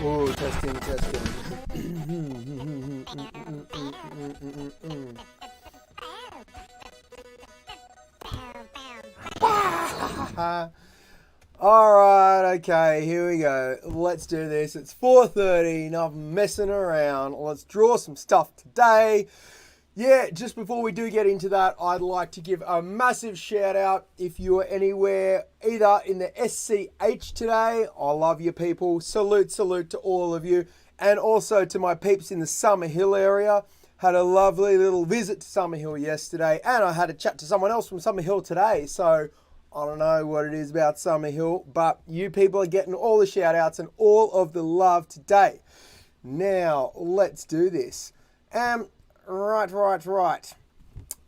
Oh, testing, testing. All right, okay, here we go. Let's do this. It's 4:30, enough messing around. Let's draw some stuff today. Yeah, just before we do get into that, I'd like to give a massive shout out if you are anywhere, either in the SCH today. I love you people. Salute to all of you. And also to my peeps in the Summer Hill area. Had a lovely little visit to Summer Hill yesterday. And I had a chat to someone else from Summer Hill today. So I don't know what it is about Summer Hill, but you people are getting all the shout outs and all of the love today. Now, let's do this. Right.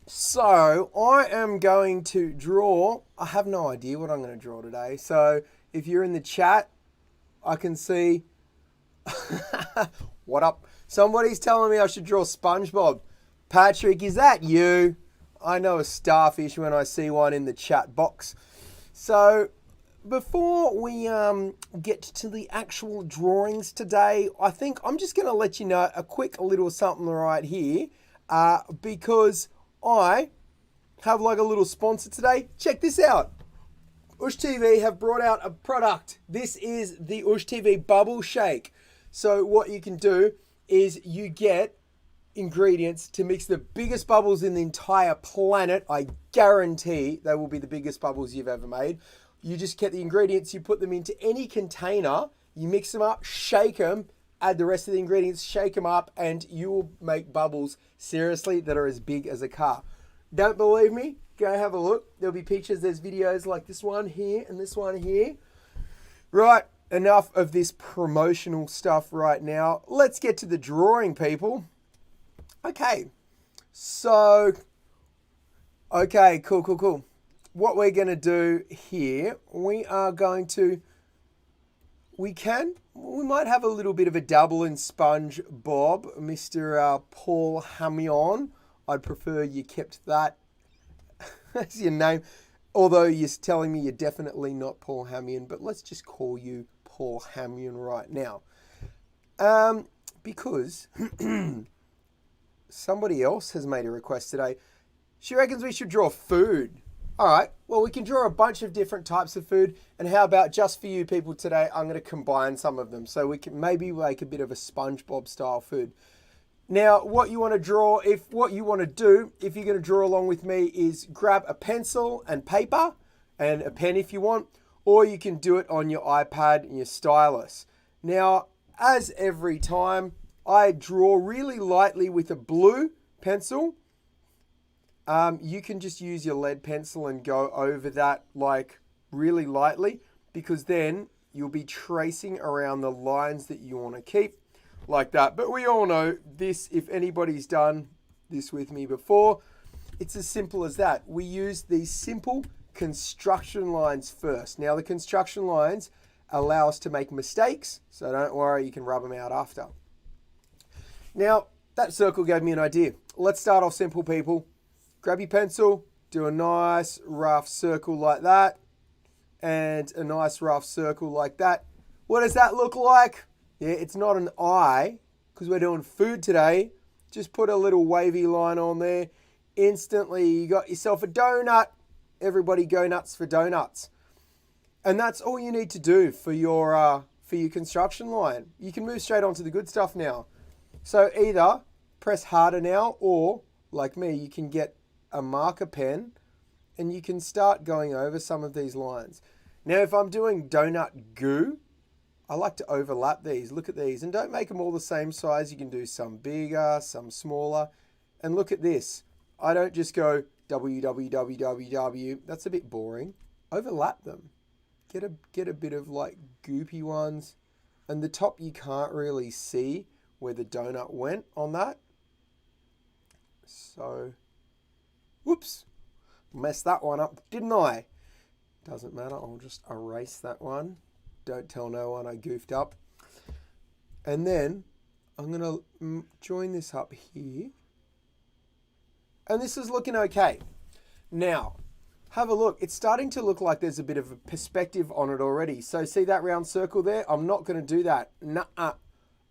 So, I am going to draw. I have no idea what I'm going to draw today. So, if you're in the chat, I can see. What up? Somebody's telling me I should draw SpongeBob. Patrick, is that you? I know a starfish when I see one in the chat box. So, before we get to the actual drawings today, I think I'm just going to let you know a quick little something right here because I have like a little sponsor today. Check this out. Ush TV have brought out a product. This is the Ush TV Bubble Shake. So what you can do is you get ingredients to mix the biggest bubbles in the entire planet. I guarantee they will be the biggest bubbles you've ever made. You just get the ingredients, you put them into any container, you mix them up, shake them, add the rest of the ingredients, shake them up, and you will make bubbles, seriously, that are as big as a car. Don't believe me? Go have a look. There'll be pictures, there's videos like this one here and this one here. Right, enough of this promotional stuff right now. Let's get to the drawing, people. Okay, so, okay, cool. What we're going to do here, we might have a little bit of a double in SpongeBob, Mr. Paul Hamion. I'd prefer you kept that as your name, although you're telling me you're definitely not Paul Hamion, but let's just call you Paul Hamion right now. Because somebody else has made a request today. She reckons we should draw food. All right, well, we can draw a bunch of different types of food. And how about just for you people today, I'm going to combine some of them. So we can maybe make a bit of a SpongeBob style food. Now, what you want to draw, if you're going to draw along with me, is grab a pencil and paper and a pen if you want, or you can do it on your iPad and your stylus. Now, as every time, I draw really lightly with a blue pencil. You can just use your lead pencil and go over that like really lightly, because then you'll be tracing around the lines that you want to keep like that. But we all know this, if anybody's done this with me before, it's as simple as that. We use these simple construction lines first. Now the construction lines allow us to make mistakes, so don't worry, you can rub them out after. Now that circle gave me an idea. Let's start off simple, people. Grab your pencil, do a nice rough circle like that, and a nice rough circle like that. What does that look like? Yeah, it's not an eye, because we're doing food today. Just put a little wavy line on there. Instantly, you got yourself a donut. Everybody go nuts for donuts. And that's all you need to do for your construction line. You can move straight on to the good stuff now. So either press harder now, or like me, you can get a marker pen and you can start going over some of these lines. Now, if I'm doing donut goo, I like to overlap these. Look at these, and don't make them all the same size. You can do some bigger, some smaller. And look at this. I don't just go www. That's a bit boring. Overlap them. Get a bit of like goopy ones. And the top you can't really see where the donut went on that. So, whoops, messed that one up, didn't I? Doesn't matter, I'll just erase that one. Don't tell no one I goofed up. And then I'm going to join this up here. And this is looking okay. Now, have a look. It's starting to look like there's a bit of a perspective on it already. So see that round circle there? I'm not going to do that. Nuh-uh.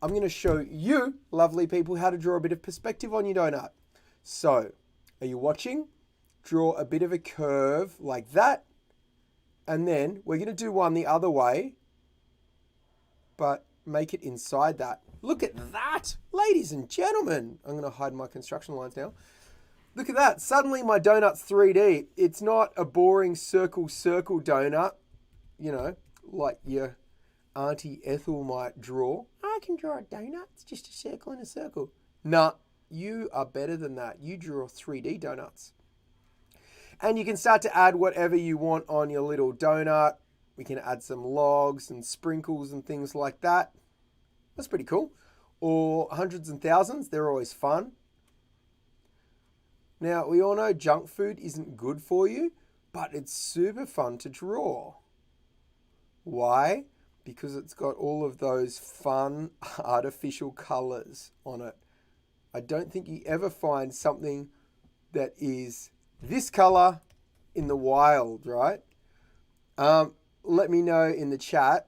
I'm going to show you, lovely people, how to draw a bit of perspective on your donut. So, are you watching? Draw a bit of a curve like that. And then we're going to do one the other way, but make it inside that. Look at that, ladies and gentlemen. I'm going to hide my construction lines now. Look at that. Suddenly my donut's 3D. It's not a boring circle donut, you know, like your Auntie Ethel might draw. I can draw a donut. It's just a circle and a circle. Nah, you are better than that. You draw 3D donuts. And you can start to add whatever you want on your little donut. We can add some logs and sprinkles and things like that. That's pretty cool. Or hundreds and thousands. They're always fun. Now, we all know junk food isn't good for you, but it's super fun to draw. Why? Because it's got all of those fun artificial colors on it. I don't think you ever find something that is this color in the wild, right? Let me know in the chat.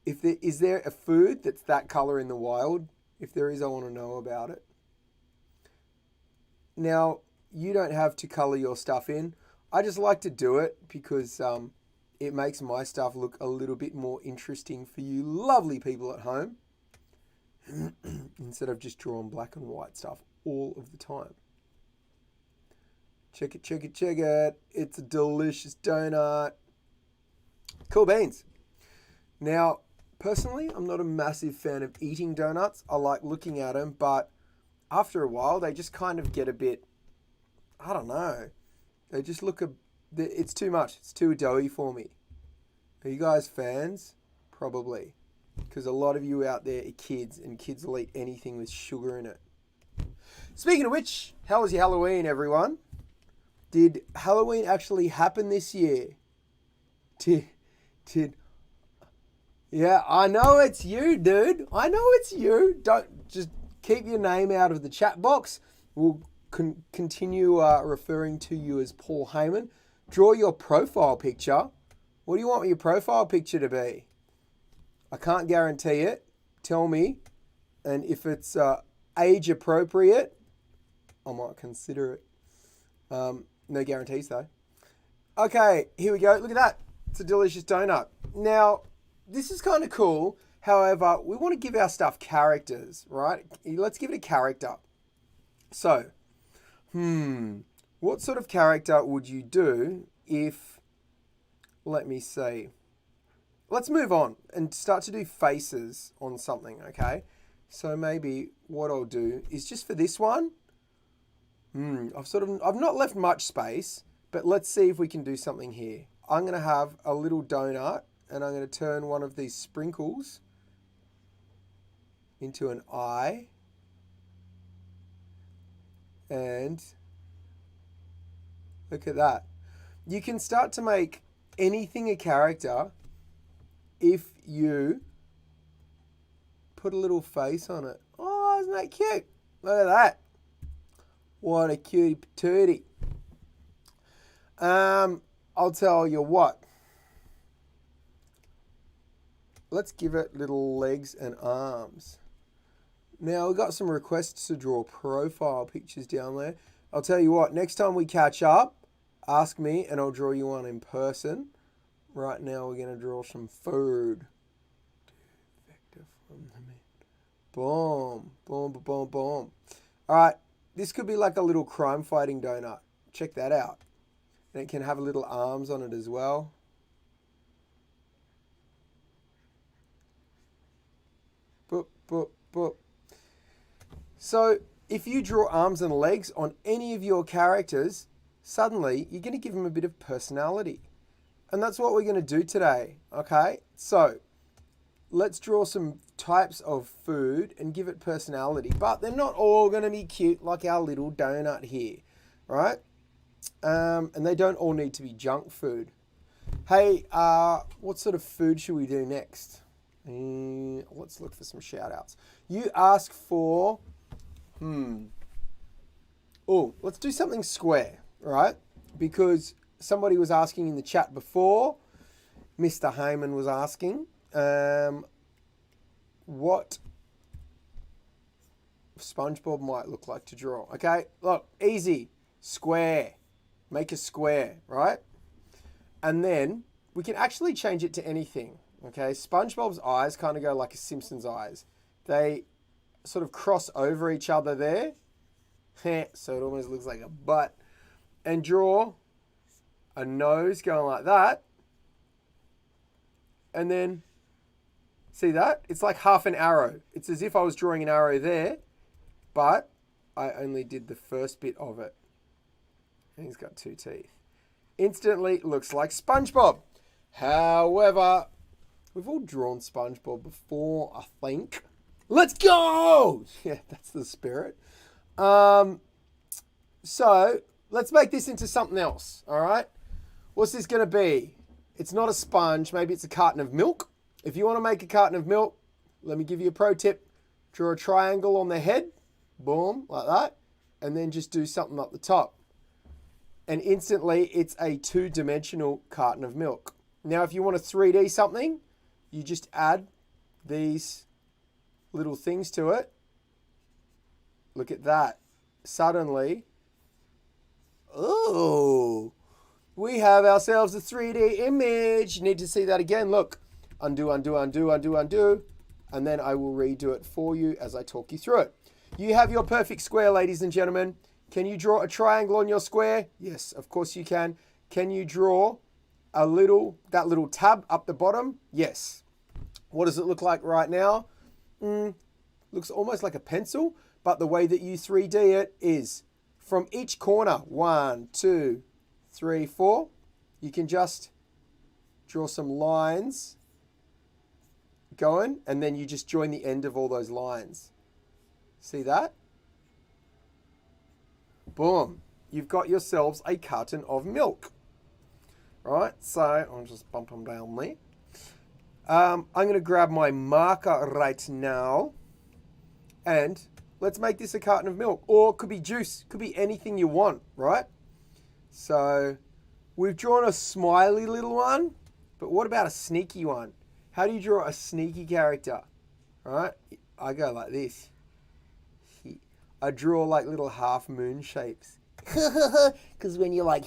Is there a food that's that color in the wild? If there is, I want to know about it. Now, you don't have to color your stuff in. I just like to do it because it makes my stuff look a little bit more interesting for you lovely people at home instead of just drawing black and white stuff all of the time. Check it, check it, check it. It's a delicious donut. Cool beans. Now, personally, I'm not a massive fan of eating donuts. I like looking at them, but after a while, they just kind of get a bit, I don't know. They just look it's too much. It's too doughy for me. Are you guys fans? Probably. Because a lot of you out there are kids, and kids will eat anything with sugar in it. Speaking of which, how was your Halloween, everyone? Did Halloween actually happen this year? Yeah, I know it's you, dude. I know it's you. Don't just keep your name out of the chat box. We'll continue referring to you as Paul Heyman. Draw your profile picture. What do you want your profile picture to be? I can't guarantee it. Tell me. And if it's age appropriate, I might consider it. No guarantees though. Okay, here we go. Look at that. It's a delicious donut. Now, this is kind of cool. However, we want to give our stuff characters, right? Let's give it a character. So, what sort of character would you do if, let me see. Let's move on and start to do faces on something, okay? So maybe what I'll do is just for this one, I've not left much space, but let's see if we can do something here. I'm going to have a little donut and I'm going to turn one of these sprinkles into an eye. And look at that. You can start to make anything a character if you put a little face on it. Oh, isn't that cute? Look at that. What a cutie patootie. I'll tell you what. Let's give it little legs and arms. Now, we've got some requests to draw profile pictures down there. I'll tell you what, next time we catch up, ask me and I'll draw you one in person. Right now, we're going to draw some food. Vector from the man. Boom, boom, boom, boom, boom. All right, this could be like a little crime fighting donut. Check that out. And it can have little arms on it as well. Boop, boop, boop. So if you draw arms and legs on any of your characters, suddenly you're going to give them a bit of personality. And that's what we're going to do today, okay? So let's draw some types of food and give it personality. But they're not all going to be cute like our little donut here, right? And they don't all need to be junk food. Hey, what sort of food should we do next? Let's look for some shout outs. You ask for, let's do something square, right? because somebody was asking in the chat before, Mr. Heyman was asking, what SpongeBob might look like to draw. Okay, look, easy, square, make a square, right? And then we can actually change it to anything. Okay, SpongeBob's eyes kind of go like a Simpson's eyes. They sort of cross over each other there. So it almost looks like a butt. And draw a nose going like that. And then, see that? It's like half an arrow. It's as if I was drawing an arrow there, but I only did the first bit of it. And he's got 2 teeth. Instantly looks like SpongeBob. However, we've all drawn SpongeBob before, I think. Let's go! Yeah, that's the spirit. So, let's make this into something else, all right? What's this going to be? It's not a sponge. Maybe it's a carton of milk. If you want to make a carton of milk, let me give you a pro tip. Draw a triangle on the head. Boom, like that. And then just do something up the top. And instantly, it's a 2-dimensional carton of milk. Now, if you want to 3D something, you just add these little things to it. Look at that. Suddenly, oh, we have ourselves a 3D image. You need to see that again. Look, undo, undo, undo, undo, undo. And then I will redo it for you as I talk you through it. You have your perfect square, ladies and gentlemen. Can you draw a triangle on your square? Yes, of course you can. Can you draw that little tab up the bottom? Yes. What does it look like right now? Looks almost like a pencil, but the way that you 3D it is from each corner, 1, 2, 3, 4, you can just draw some lines going, and then you just join the end of all those lines. See that? Boom. You've got yourselves a carton of milk. Right, so I'll just bump them down there. I'm going to grab my marker right now, and let's make this a carton of milk. Or it could be juice, could be anything you want, right? So we've drawn a smiley little one, but what about a sneaky one? How do you draw a sneaky character? Right? I go like this. I draw like little half moon shapes. Because when you're like,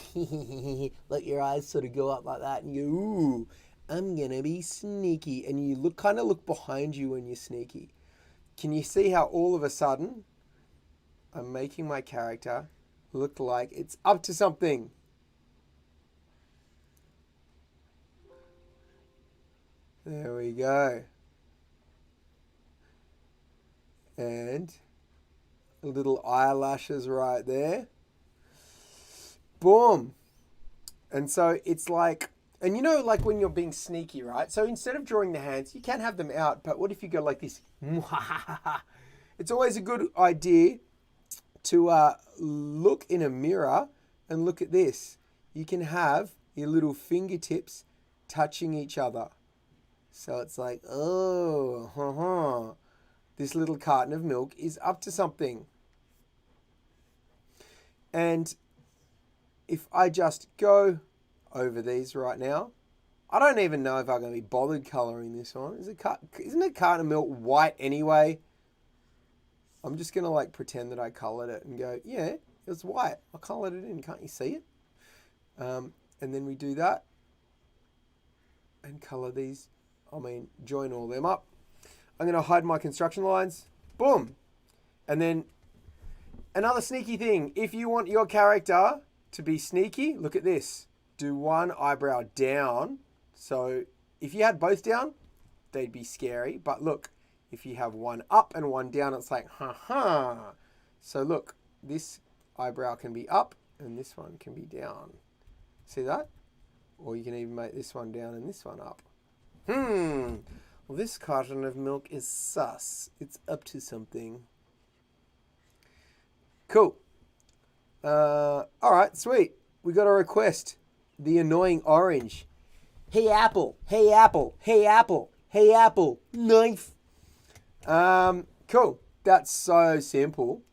let your eyes sort of go up like that and you, ooh, I'm going to be sneaky. And you kind of look behind you when you're sneaky. Can you see how all of a sudden I'm making my character look like it's up to something? There we go. And little eyelashes right there. Boom. And so it's like, and you know, like when you're being sneaky, right? So instead of drawing the hands, you can have them out, but what if you go like this? It's always a good idea to look in a mirror and look at this. You can have your little fingertips touching each other. So it's like, oh, this little carton of milk is up to something. And if I just go over these right now, I don't even know if I'm going to be bothered colouring this one. Isn't a carton of milk white anyway? I'm just going to like pretend that I coloured it and go, yeah, it's white. I coloured it in. Can't you see it? And then we do that and colour these. Join all them up. I'm going to hide my construction lines. Boom. And then another sneaky thing. If you want your character to be sneaky, look at this. Do one eyebrow down. So if you had both down, they'd be scary. But look, if you have one up and one down, it's like, ha. So look, this eyebrow can be up and this one can be down. See that? Or you can even make this one down and this one up. Well, this carton of milk is sus. It's up to something. Cool. All right, sweet. We got a request. The annoying orange. Hey, Apple. Hey, Apple. Hey, Apple. Hey, Apple. Knife. Cool. That's so simple.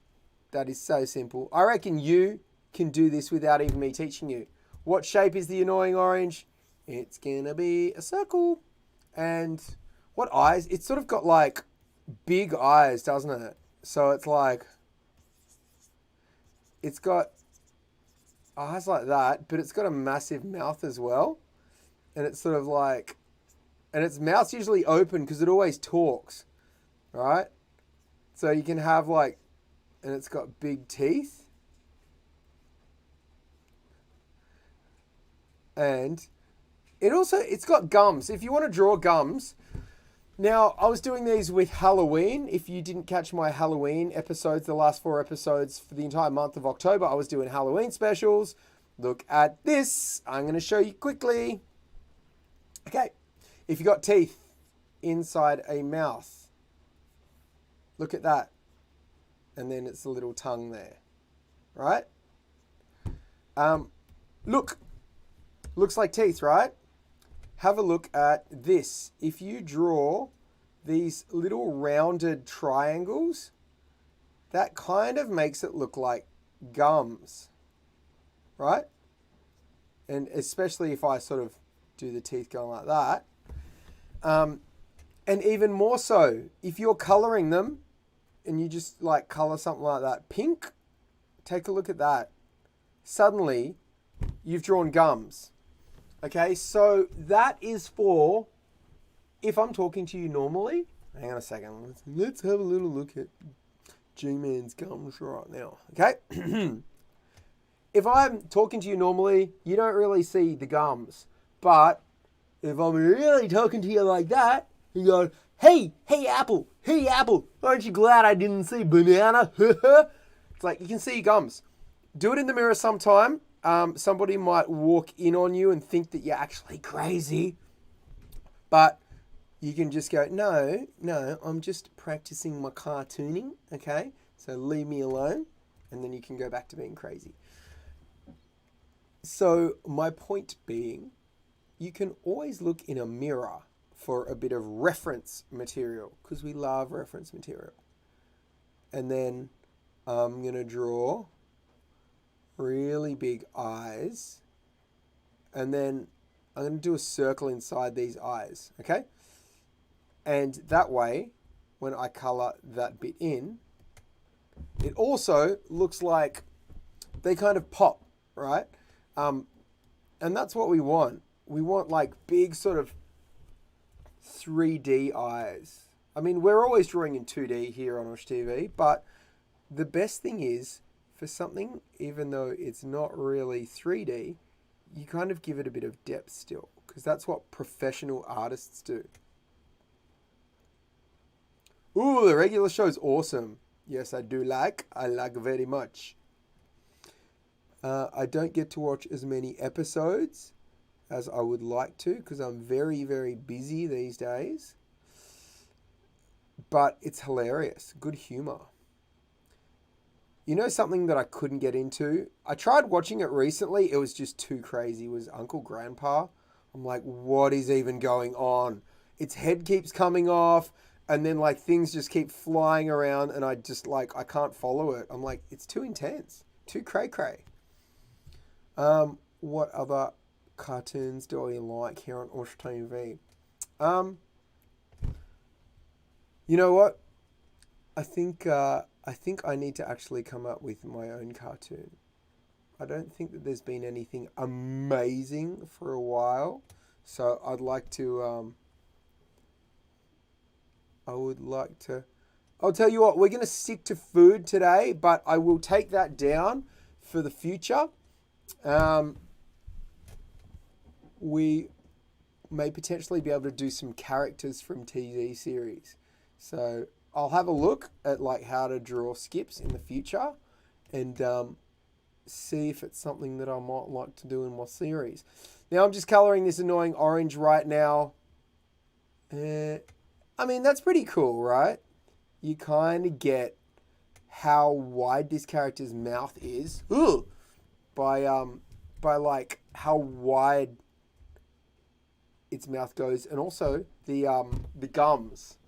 That is so simple. I reckon you can do this without even me teaching you. What shape is the annoying orange? It's gonna be a circle. And what eyes? It's sort of got like big eyes, doesn't it? So it's like, it's got eyes like that, but it's got a massive mouth as well. And it's sort of like, and its mouth's usually open because it always talks, right? So you can have like, and it's got big teeth. And it's got gums. If you want to draw gums, now I was doing these with Halloween. If you didn't catch my Halloween episodes, the last 4 episodes for the entire month of October, I was doing Halloween specials. Look at this. I'm going to show you quickly. Okay. If you got teeth inside a mouth, look at that. And then it's a little tongue there, right? Look. Looks like teeth, right? Have a look at this. If you draw these little rounded triangles, that kind of makes it look like gums, right? And especially if I sort of do the teeth going like that. And even more so, if you're coloring them and you just like color something like that pink, take a look at that. Suddenly, you've drawn gums. Okay, so that is for if I'm talking to you normally. Hang on a second. Let's have a little look at G-Man's gums right now. Okay? If I'm talking to you normally, you don't really see the gums. But if I'm really talking to you like that, you go, hey Apple, aren't you glad I didn't see banana? It's like you can see your gums. Do it in the mirror sometime. Somebody might walk in on you and think that you're actually crazy. But you can just go, no, I'm just practicing my cartooning, okay? So leave me alone. And then you can go back to being crazy. So my point being, you can always look in a mirror for a bit of reference material because we love reference material. And then I'm going to draw really big eyes. And then I'm going to do a circle inside these eyes, okay? And that way, when I color that bit in, it also looks like they kind of pop, right? And that's what we want. We want like big sort of 3D eyes. I mean, we're always drawing in 2D here on Osh TV, but the best thing is for something, even though it's not really 3D, you kind of give it a bit of depth still, because that's what professional artists do. Ooh, the regular show's awesome. Yes, I like very much. I don't get to watch as many episodes as I would like to because I'm very, very busy these days. But it's hilarious. Good humor. You know something that I couldn't get into? I tried watching it recently. It was just too crazy. It was Uncle Grandpa. I'm like, what is even going on? Its head keeps coming off. And then like things just keep flying around. And I just like, I can't follow it. I'm like, it's too intense. Too cray-cray. What other cartoons do I like here on Osh TV? You know what? I think I need to actually come up with my own cartoon. I don't think that there's been anything amazing for a while, so I'd like to. I'll tell you what. We're going to stick to food today, but I will take that down for the future. We may potentially be able to do some characters from TV series. So I'll have a look at like how to draw skips in the future and see if it's something that I might like to do in my series. Now I'm just coloring this annoying orange right now. I mean, that's pretty cool, right? You kind of get how wide this character's mouth is. Ugh! By like how wide its mouth goes, and also the gums.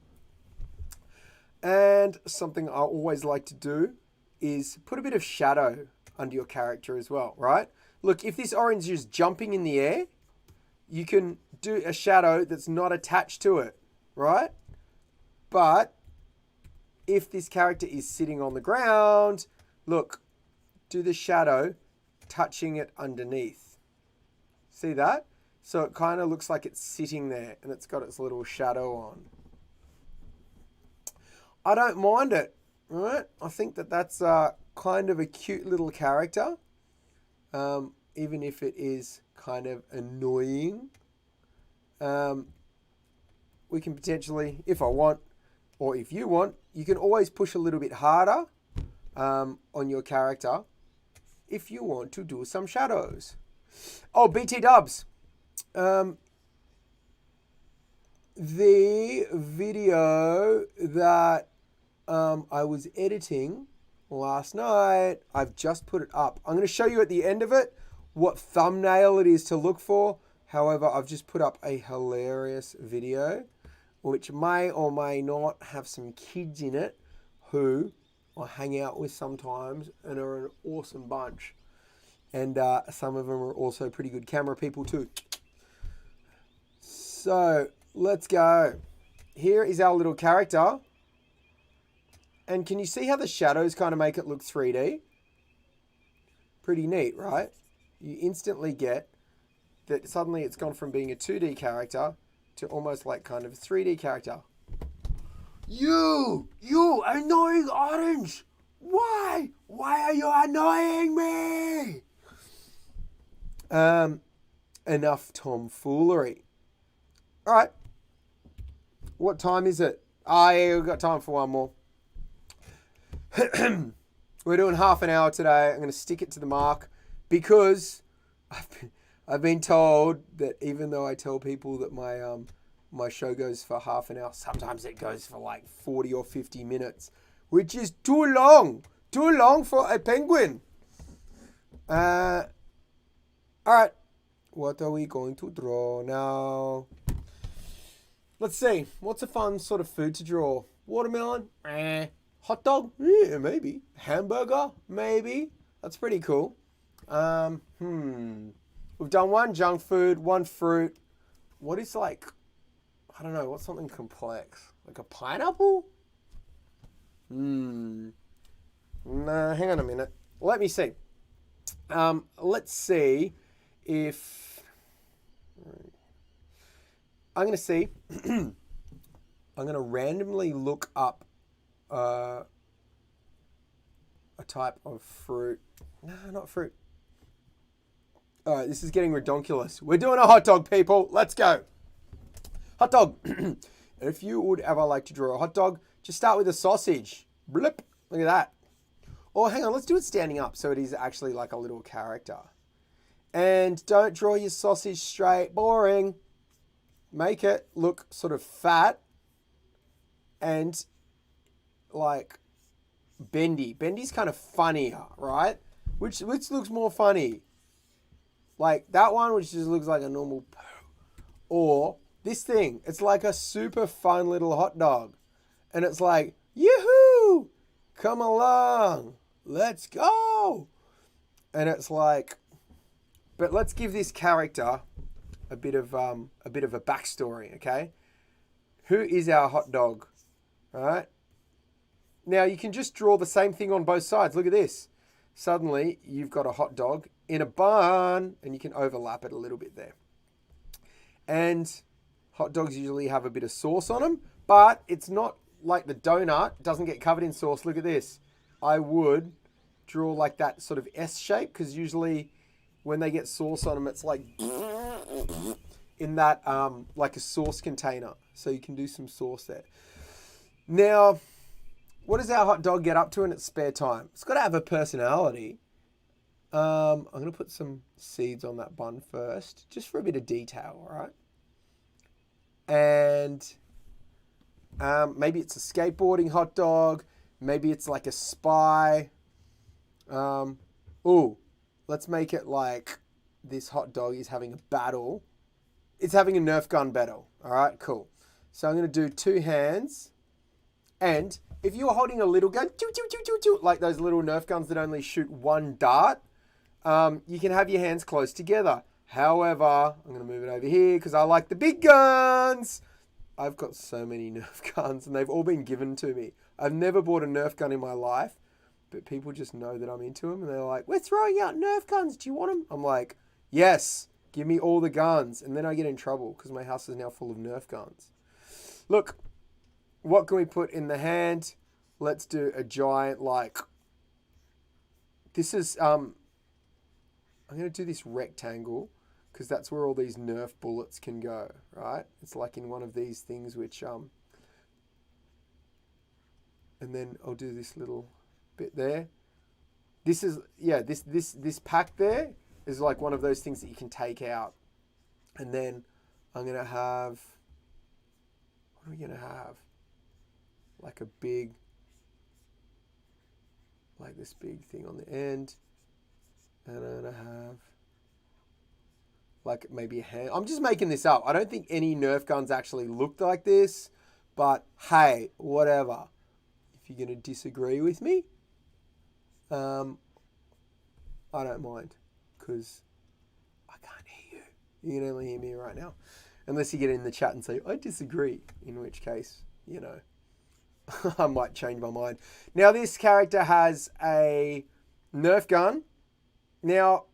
And something I always like to do is put a bit of shadow under your character as well, right? Look, if this orange is jumping in the air, you can do a shadow that's not attached to it, right? But if this character is sitting on the ground, look, do the shadow touching it underneath. See that? So it kind of looks like it's sitting there and it's got its little shadow on. I don't mind it, right? I think that that's kind of a cute little character, even if it is kind of annoying. We can potentially, if I want, or if you want, you can always push a little bit harder on your character if you want to do some shadows. Oh, BT Dubs. The video that I was editing last night, I've just put it up. I'm going to show you at the end of it what thumbnail it is to look for. However, I've just put up a hilarious video which may or may not have some kids in it who I hang out with sometimes and are an awesome bunch. And some of them are also pretty good camera people too. So let's go. Here is our little character. And can you see how the shadows kind of make it look 3D? Pretty neat, right? You instantly get that suddenly it's gone from being a 2D character to almost like kind of a 3D character. You annoying orange! Why? Why are you annoying me? Enough tomfoolery. All right. What time is it? Yeah, we've got time for one more. We're doing half an hour today. I'm going to stick it to the mark because I've been told that even though I tell people that my show goes for half an hour, sometimes it goes for like 40 or 50 minutes, which is too long for a penguin. All right. What are we going to draw now? Let's see. What's a fun sort of food to draw? Watermelon? Hot dog? Yeah, maybe. Hamburger? Maybe. That's pretty cool. We've done one junk food, one fruit. What is like, I don't know, what's something complex? Like a pineapple? Nah, hang on a minute. Let me see. Let's see if I'm going to see. I'm going to randomly look up a type of fruit. No, not fruit. All right, this is getting redonkulous. We're doing a hot dog, people. Let's go. Hot dog. If you would ever like to draw a hot dog, just start with a sausage. Blip. Look at that. Or hang on, let's do it standing up so it is actually like a little character. And don't draw your sausage straight. Boring. Make it look sort of fat and like bendy. Bendy's kind of funnier, right? Which looks more funny? Like that one, which just looks like a normal poo. Or this thing. It's like a super fun little hot dog. And it's like, yoo-hoo! Come along. Let's go. And it's like, but let's give this character a bit of a backstory, okay? Who is our hot dog? All right. Now you can just draw the same thing on both sides. Look at this. Suddenly you've got a hot dog in a bun, and you can overlap it a little bit there. And hot dogs usually have a bit of sauce on them, but it's not like the donut. It doesn't get covered in sauce. Look at this. I would draw like that sort of S shape, because usually when they get sauce on them, it's like in that like a sauce container. So you can do some sauce there. Now, what does our hot dog get up to in its spare time? It's got to have a personality. I'm going to put some seeds on that bun first, just for a bit of detail, all right? And maybe it's a skateboarding hot dog. Maybe it's like a spy. Let's make it like this hot dog is having a battle. It's having a Nerf gun battle. All right, cool. So I'm going to do two hands. And if you're holding a little gun, like those little Nerf guns that only shoot one dart, you can have your hands close together. However, I'm going to move it over here because I like the big guns. I've got so many Nerf guns and they've all been given to me. I've never bought a Nerf gun in my life, but people just know that I'm into them and they're like, we're throwing out Nerf guns. Do you want them? I'm like, yes, give me all the guns. And then I get in trouble because my house is now full of Nerf guns. Look, what can we put in the hand? Let's do a giant, like, this is, I'm going to do this rectangle because that's where all these Nerf bullets can go, right? It's like in one of these things which, and then I'll do this little bit there. This is, yeah, this pack there is like one of those things that you can take out. And then I'm going to have, what are we going to have? Like a big, like this big thing on the end. And I'm going to have like maybe a hand. I'm just making this up. I don't think any Nerf guns actually looked like this, but hey, whatever. If you're going to disagree with me, I don't mind because I can't hear you. You can only hear me right now. Unless you get in the chat and say, I disagree, in which case, you know, I might change my mind. Now, this character has a Nerf gun. Now,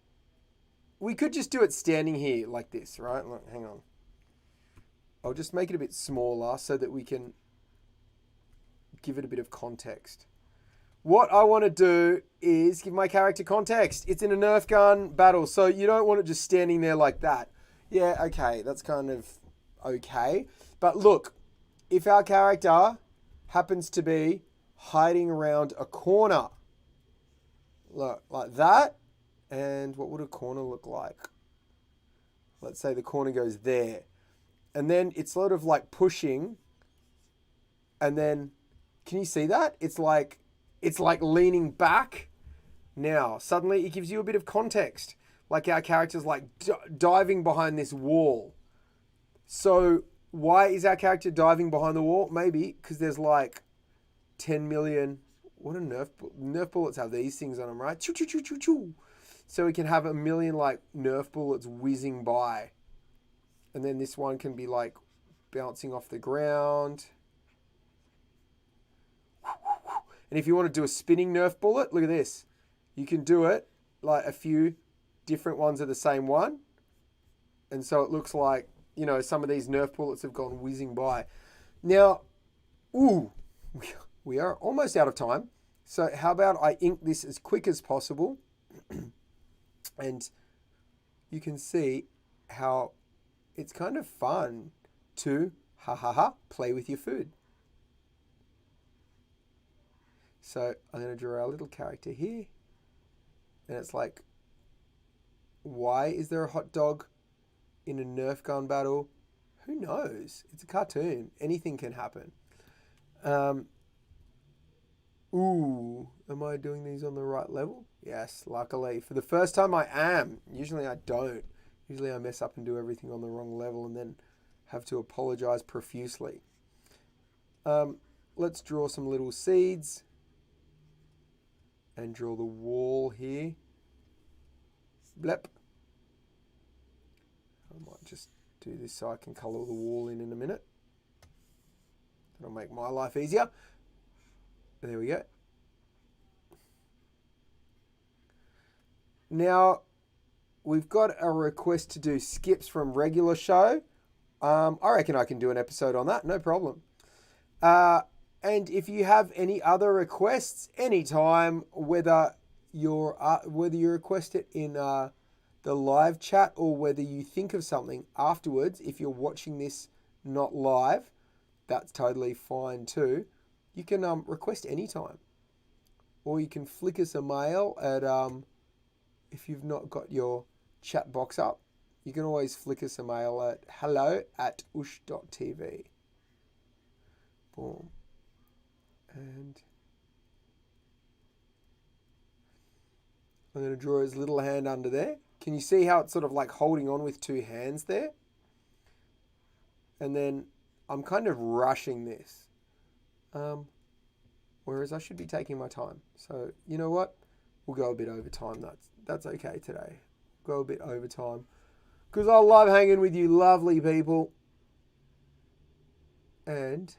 we could just do it standing here like this, right? Look, hang on. I'll just make it a bit smaller so that we can give it a bit of context. What I want to do is give my character context. It's in a Nerf gun battle, so you don't want it just standing there like that. Yeah, okay, that's kind of okay. But look, if our character happens to be hiding around a corner, look, like that, and what would a corner look like? Let's say the corner goes there. And then it's sort of like pushing, and then, can you see that? It's like leaning back. Now, suddenly it gives you a bit of context. Like our character's like diving behind this wall. So why is our character diving behind the wall? Maybe because there's like 10 million. What a Nerf bullets have these things on them, right? Choo, choo, choo, choo, choo. So we can have a million like Nerf bullets whizzing by. And then this one can be like bouncing off the ground. And if you want to do a spinning Nerf bullet, look at this. You can do it like a few different ones are the same one. And so it looks like, you know, some of these Nerf bullets have gone whizzing by. Now, we are almost out of time. So how about I ink this as quick as possible. And you can see how it's kind of fun to, play with your food. So I'm going to draw our little character here. And it's like, why is there a hot dog in a Nerf gun battle? Who knows? It's a cartoon. Anything can happen. Am I doing these on the right level? Yes, luckily. For the first time I am. Usually I don't. Usually I mess up and do everything on the wrong level and then have to apologize profusely. Let's draw some little seeds. And draw the wall here. Blep. I might just do this so I can colour the wall in a minute. That'll make my life easier. There we go. Now, we've got a request to do skips from regular show. I reckon I can do an episode on that, no problem. And if you have any other requests, anytime, whether you request it in the live chat or whether you think of something afterwards, if you're watching this not live, that's totally fine too. You can request anytime. Or you can flick us a mail at, if you've not got your chat box up, you can always flick us a mail at hello@ush.tv. Boom. And I'm going to draw his little hand under there. Can you see how it's sort of like holding on with two hands there? And then I'm kind of rushing this. whereas I should be taking my time. So you know what? We'll go a bit over time. That's okay today. Go a bit over time. Because I love hanging with you lovely people. And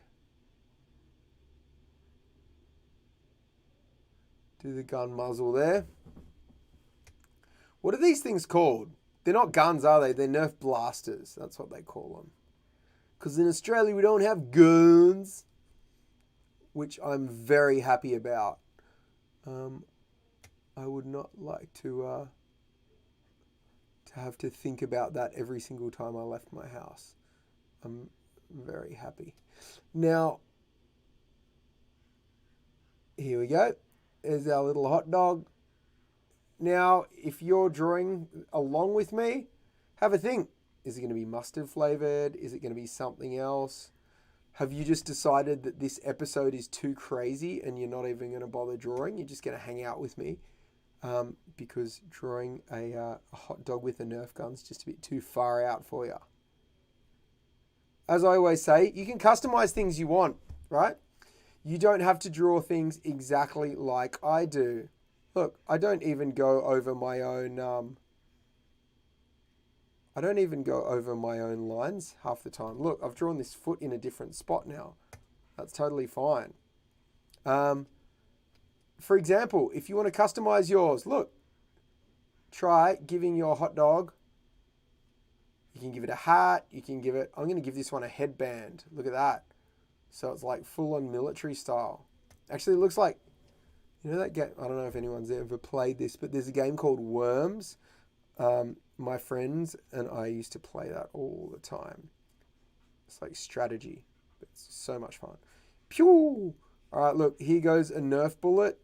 do the gun muzzle there. What are these things called? They're not guns, are they? They're Nerf blasters. That's what they call them. Because in Australia we don't have guns, which I'm very happy about. I would not like to have to think about that every single time I left my house. I'm very happy. Now, here we go. There's our little hot dog. Now, if you're drawing along with me, have a think. Is it going to be mustard flavored? Is it going to be something else? Have you just decided that this episode is too crazy and you're not even going to bother drawing? You're just going to hang out with me because drawing a hot dog with a Nerf gun is just a bit too far out for you. As I always say, you can customize things you want, right? You don't have to draw things exactly like I do. Look, I don't even go over my own lines half the time. Look, I've drawn this foot in a different spot now. That's totally fine. For example, if you want to customize yours, look, try giving your hot dog. You can give it a hat. I'm going to give this one a headband. Look at that. So it's like full on military style. Actually, it looks like, you know that game, I don't know if anyone's ever played this, but there's a game called Worms. My friends and I used to play that all the time. It's like strategy. It's so much fun. Pew! All right, look, here goes a Nerf bullet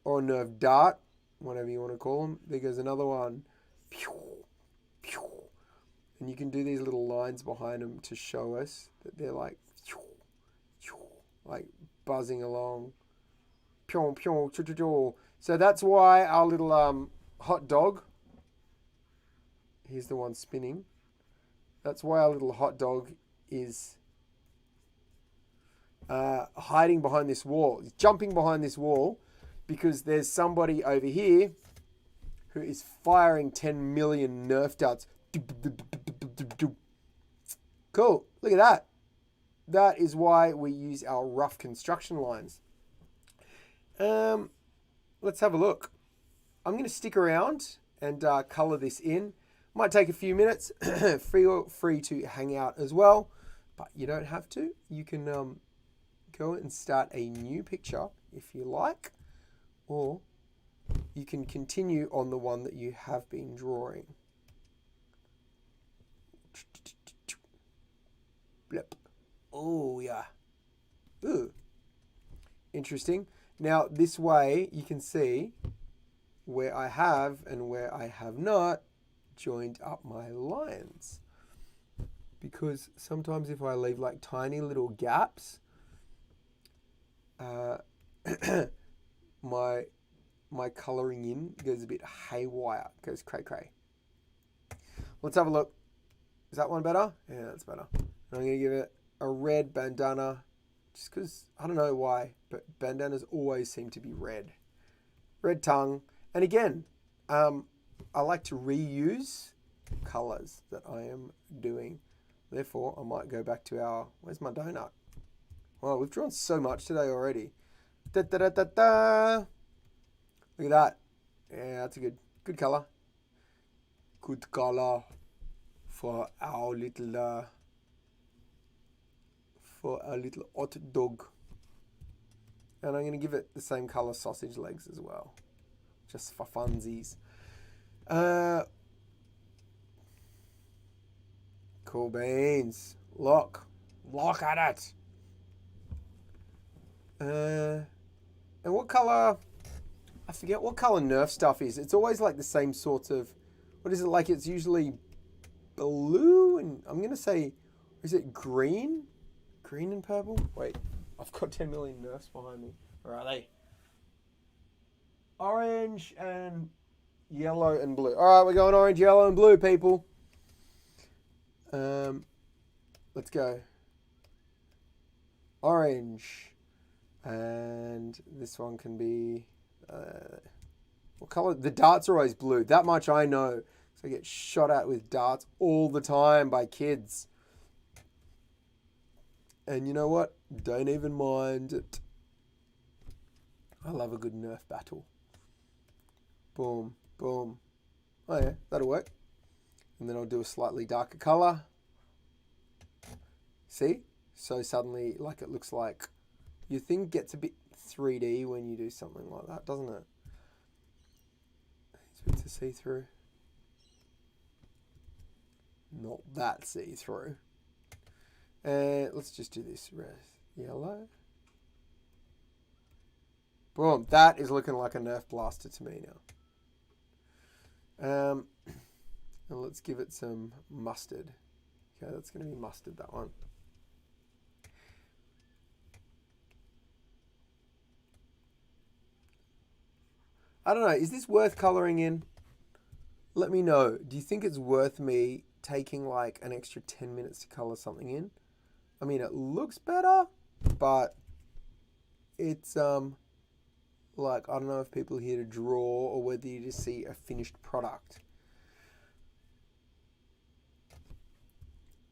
or a Nerf dart, whatever you want to call them. There goes another one. Pew! Pew! And you can do these little lines behind them to show us that they're like, buzzing along. Pew, pew, choo, choo, choo. So that's why our little hot dog, here's the one spinning. That's why our little hot dog is hiding behind this wall. He's jumping behind this wall because there's somebody over here who is firing 10 million Nerf darts. Cool. Look at that. That is why we use our rough construction lines. Let's have a look. I'm going to stick around and color this in. Might take a few minutes. Feel free to hang out as well, but you don't have to. You can go and start a new picture if you like, or you can continue on the one that you have been drawing. Blip. Oh, yeah. Ooh. Interesting. Now, this way you can see where I have and where I have not joined up my lines. Because sometimes if I leave like tiny little gaps, my colouring in goes a bit haywire, goes cray-cray. Let's have a look. Is that one better? Yeah, that's better. I'm going to give it a red bandana, just because, I don't know why, but bandanas always seem to be red. Red tongue. And again, I like to reuse colours that I am doing. Therefore, I might go back to our, where's my donut? Well, we've drawn so much today already. Da, da, da, da, da. Look at that. Yeah, that's a good colour. Good colour for our little hot dog. And I'm going to give it the same colour sausage legs as well, just for funsies. Cool beans. Look at it. And what colour? I forget what colour Nerf stuff is. It's always like the same sort of. What is it like? It's usually blue, and I'm going to say, is it green? Green and purple? Wait, I've got 10 million Nerfs behind me. Where are they? Orange and yellow and blue. All right, we're going orange, yellow, and blue, people. Let's go. Orange, And this one can be, what color? The darts are always blue. That much I know. So I get shot at with darts all the time by kids. And you know what? Don't even mind it. I love a good Nerf battle. Boom, boom. Oh yeah, that'll work. And then I'll do a slightly darker color. See? So suddenly, like, it looks like your thing gets a bit 3D when you do something like that, doesn't it? It's a bit to see through. Not that see through. And let's just do this red, yellow. Boom. That is looking like a Nerf blaster to me now. And let's give it some mustard. Okay, that's going to be mustard, that one. I don't know. Is this worth colouring in? Let me know. Do you think it's worth me taking like an extra 10 minutes to colour something in? I mean, it looks better, but it's like, I don't know if people are here to draw or whether you just see a finished product.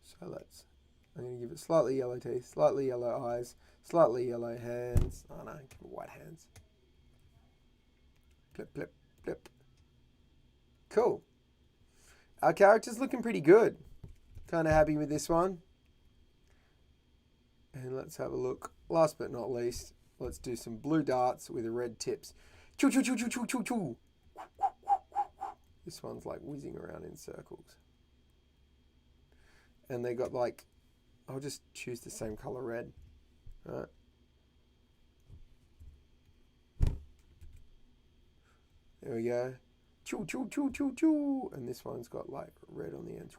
So I'm going to give it slightly yellow teeth, slightly yellow eyes, slightly yellow hands. Oh no, give it white hands. Blip, blip, blip. Cool. Our character's looking pretty good. Kind of happy with this one. And let's have a look. Last but not least, let's do some blue darts with red tips. Choo, choo, choo, choo, choo, choo, choo. This one's like whizzing around in circles. And they got like, I'll just choose the same color red. All right. There we go. Choo, choo, choo, choo, choo. And this one's got like red on the ends.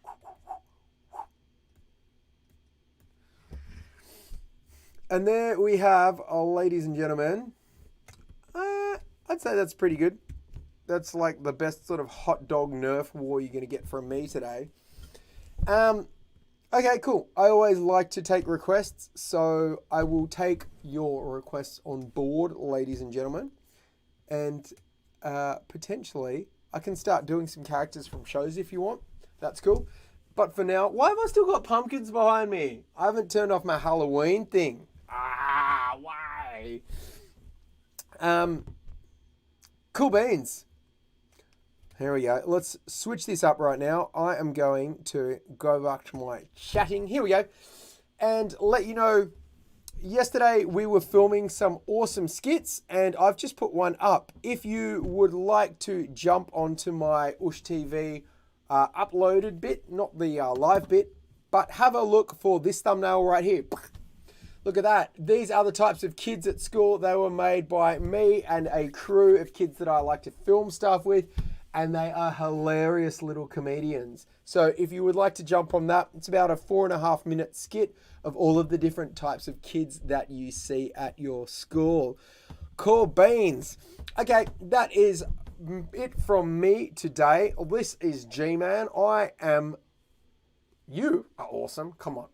And there we have, ladies and gentlemen, I'd say that's pretty good. That's like the best sort of hot dog Nerf war you're going to get from me today. Okay, cool. I always like to take requests, so I will take your requests on board, ladies and gentlemen. And potentially, I can start doing some characters from shows if you want. That's cool. But for now, why have I still got pumpkins behind me? I haven't turned off my Halloween thing. Why? Cool beans. Here we go. Let's switch this up right now. I am going to go back to my chatting. Here we go. And let you know, yesterday we were filming some awesome skits and I've just put one up. If you would like to jump onto my Ush TV uploaded bit, not the live bit, but have a look for this thumbnail right here. Look at that. These are the types of kids at school. They were made by me and a crew of kids that I like to film stuff with. And they are hilarious little comedians. So if you would like to jump on that, it's about a 4.5 minute skit of all of the different types of kids that you see at your school. Cool beans. Okay, that is it from me today. This is G-Man. You are awesome. Come on.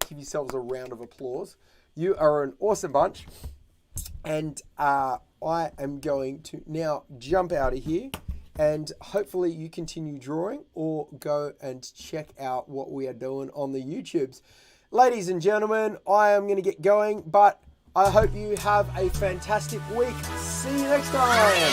Give yourselves a round of applause. You are an awesome bunch. And I am going to now jump out of here. And hopefully you continue drawing or go and check out what we are doing on the YouTubes. Ladies and gentlemen, I am going to get going, but I hope you have a fantastic week. See you next time.